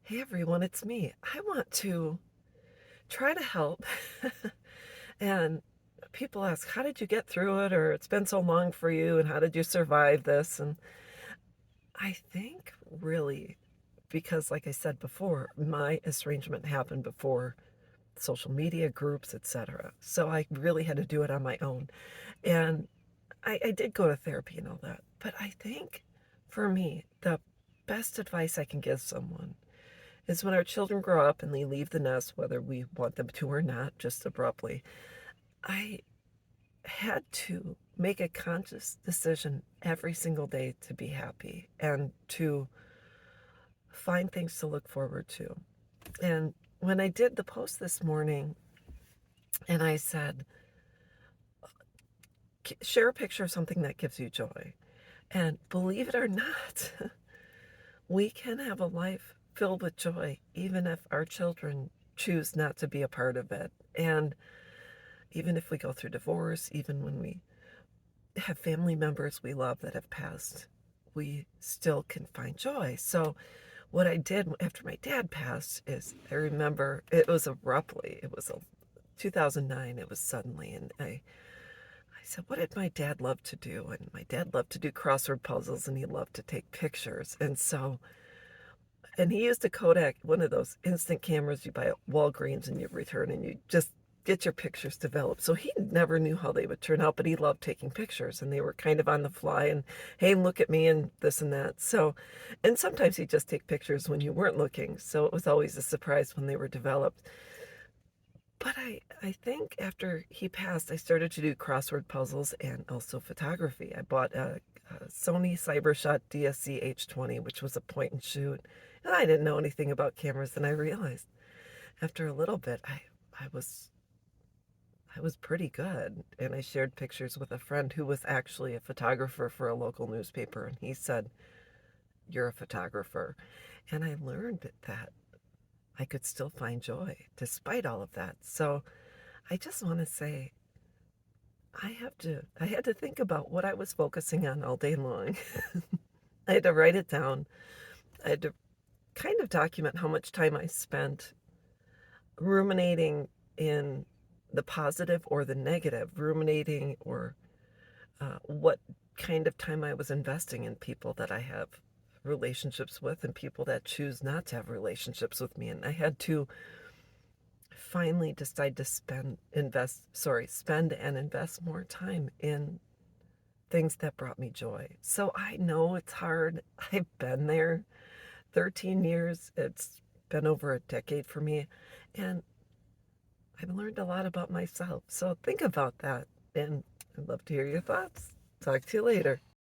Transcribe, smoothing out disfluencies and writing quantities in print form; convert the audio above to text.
Hey everyone, it's me. I want to try to help. And people ask, how did you get through it? Or it's been so long for you, and how did you survive this? And I think really because, like I said before, my estrangement happened before social media groups, etc. So I really had to do it on my own. And I did go to therapy and all that. But I think for me, the best advice I can give someone is when our children grow up and they leave the nest, whether we want them to or not, just abruptly, I had to make a conscious decision every single day to be happy and to find things to look forward to. And when I did the post this morning and I said, share a picture of something that gives you joy. And believe it or not, we can have a life filled with joy, even if our children choose not to be a part of it. And even if we go through divorce, even when we have family members we love that have passed, we still can find joy. So what I did after my dad passed is I remember it was abruptly, it was 2009, it was suddenly, and I said, what did my dad love to do? And my dad loved to do crossword puzzles and he loved to take pictures. And he used a Kodak, one of those instant cameras you buy at Walgreens and you return and you just get your pictures developed. So he never knew how they would turn out, but he loved taking pictures and they were kind of on the fly and, hey, look at me and this and that. So, and sometimes he'd just take pictures when you weren't looking. So it was always a surprise when they were developed. But I think after he passed, I started to do crossword puzzles and also photography. I bought a Sony CyberShot DSC H20, which was a point and shoot. And I didn't know anything about cameras, and I realized after a little bit, I was I was pretty good. And I shared pictures with a friend who was actually a photographer for a local newspaper, and he said, "You're a photographer." And I learned that I could still find joy despite all of that. So I just want to say I had to think about what I was focusing on all day long. I had to write it down. I had to kind of document how much time I spent ruminating in the positive or the negative, ruminating or what kind of time I was investing in people that I have relationships with and people that choose not to have relationships with me. And I had to finally decide to spend and invest more time in things that brought me joy. So I know it's hard. I've been there 13 years. It's been over a decade for me. And I've learned a lot about myself. So think about that. And I'd love to hear your thoughts. Talk to you later.